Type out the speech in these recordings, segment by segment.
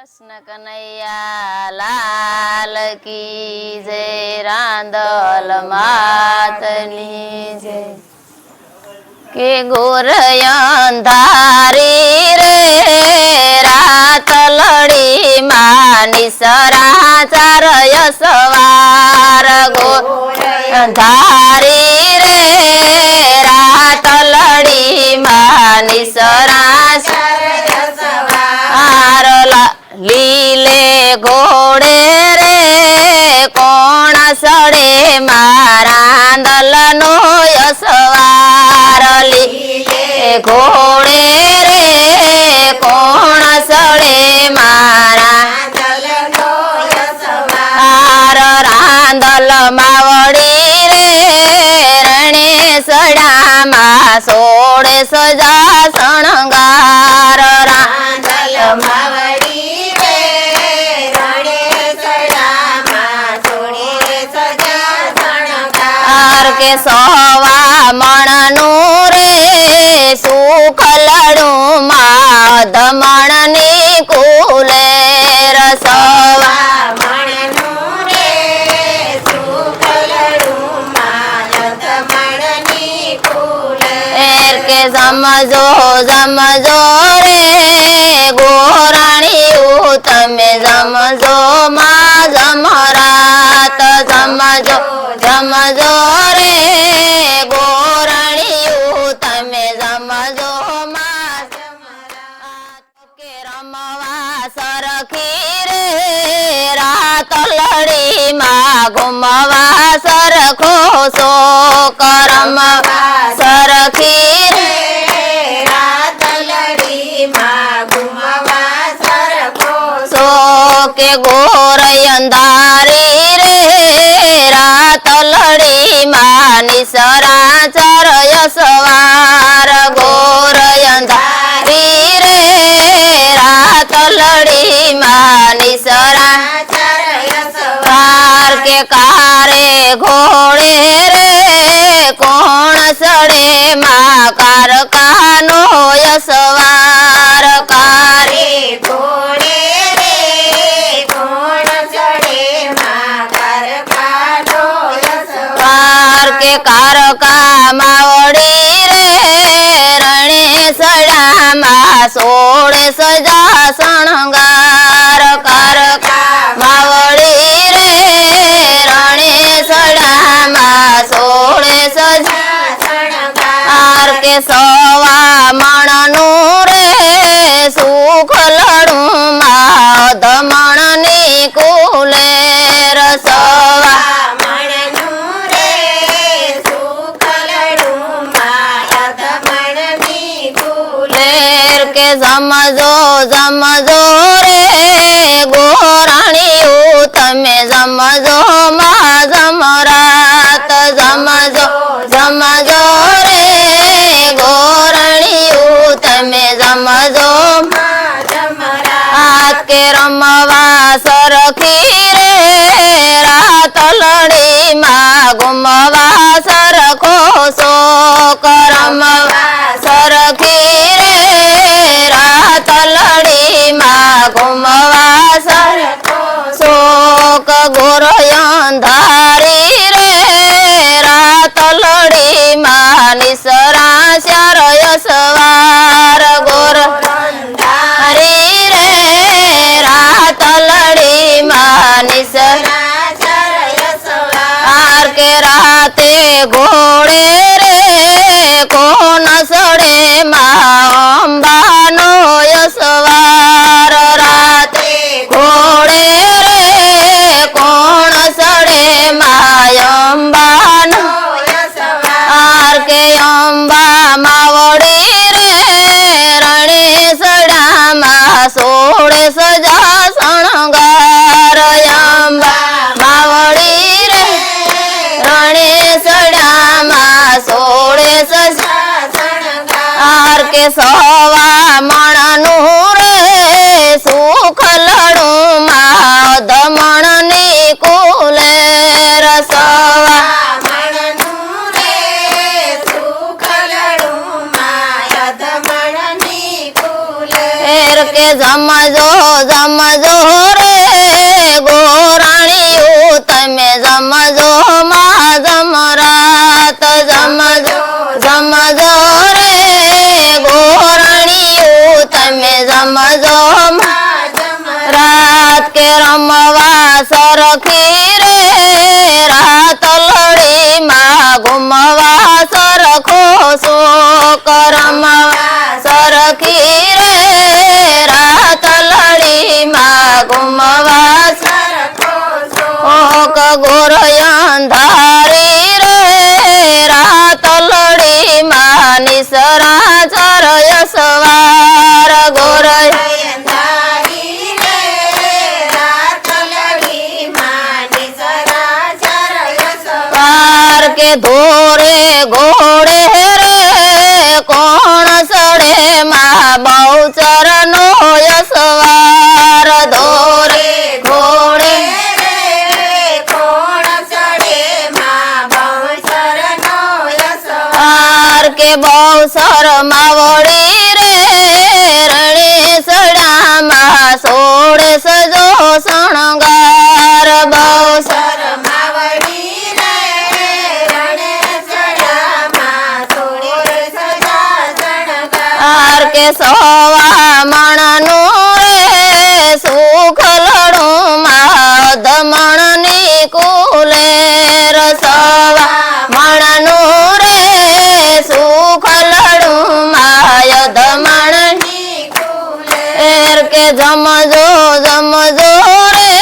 કૃષ્ણ કનૈયા લાલ કી જય રાંદલ માતની જય કે ગોર અંધારી રે રાત લડી માની સરાચાર સવાર ગોર અંધારી રે રાત લડી માની સરાચાર લીલે ઘોડે રે કોણ સડે મારા દલનો યસવાર લીલે ઘોડે રે કોણ સડે મારા દલનો યસવાર રાંદલ માવડી રે રણે સડામાં સોળે સજા શણગાર રાંદલ માવડી કે સવા મણનું રે સુખ લડું માધમણ ની કુલે રસવા મણનું રે સુખ લડું માધમણ ની કુલે કે સમજો સમજો રે ગોરાણીયું તમે સમજો માં જમરાત સમજો સમજો રે ગોરાણીયું તમે સમજો માં કે રમવા સરખી રે રાત લડી માં ઘુમવા સરખો શોક રમવા સરખી રે રાત લડી માં ઘુમવા સરખો શોક ગોર અંધારી રે રાત લડી માની સરાચર યસવાર ગોર અંધારી રે રાત લડી માની સરાચર યસવાર કે કારે ઘોડે રે કોણ સડે માં કારકાનો યસવાર કારે ઘોડે રે કોણ સડે માં કારકાનો યસવાર કે કારકા માવડી રે રણે સડામાં સોળે સજા શણગાર કારકા માવડી રે રણે સડામાં સોળે સજા શણગાર કે સવા મણનું રે સુખ લડું માધમણ ની કુલે રસવા કે સમજો સમજો રે ગોરાણીયું તમે સમજો માં જમરાત સમજો સમજો રે ગોરાણીયું તમે સમજો માં જમરાત કે રમવા સરખી રે રાત લડી માં ઘુમવા સરખો શોક રમવા સરખી રે રાત લડી માં ઘુમવા સરખો શોક ગોર અંધારી રે રાત લડી માની સરાચાર યસવાર ગોર અંધારી રે રાત લડી માની સરાચાર યસવાર કે રાતે ઘોડે રે કોણ સડે માં અંબાનો યસવાર રાતે ઘોડે રે કોણ સડે માં અંબાનો યસવાર કે અંબા માવડી રે રણે સડામાં સોળે સજા શણગાર અંબા માવડી રે રણે સડામાં સોળે સજા શણગાર કે સવા મણનું રે સુખ લડું માધમણ ની કુલે રસવા મણનું રે સુખ લડું માધમણ ની કુલે કે સમજો જમજો રે ગોરાણીયું તમે જમજો માં જમરાત જમજો જમજો રે ગોરાણીયું તમે જમજો રાત કે રમવા સરખી રે રાત લડી માં ગુમવા સરખો શોક રમવા સરખી રે રાત લડી માં ગુમવા શોક ગોર અંધારી રે રાત લડી માં નિસરા ચરય સવાર ગોર કે ધોરે ઘોડે રે કોણ સડે માં બહુચર નો યસવાર ધોરે ઘોડે કોણ સડે માં બહુચર નો યસવાર કે બહુચર માવડી રે રણે સડામાં સોળે સજો શણગાર બહુચર કે સવા મણનું રે સુખ લડું માં દમણ ની કુલેર સવા મણનું રે સુખ લડું માય દમણ ની કુલેર કે જમજો જમજો રે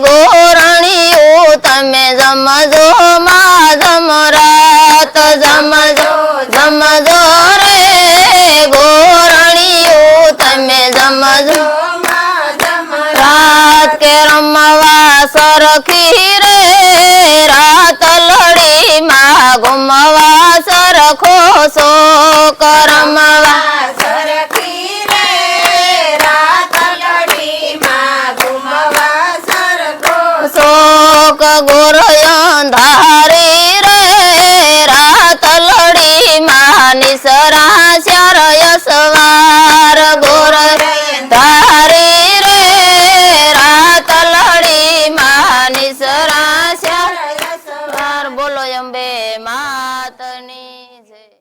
ગોરણીયું તમે જમજો માં જમરાત જમજો જમજો રે ગોરણીયું તમે જમજો રાત કે રમવા સરખી રે રાત લડી માં ગુમવા સરખો શોક રમવા સરખી રે રાત લડી માં ગુમવા સરખો શોક ગોર અંધારી રે રાત લડી માં નિસરા ચાર યસવા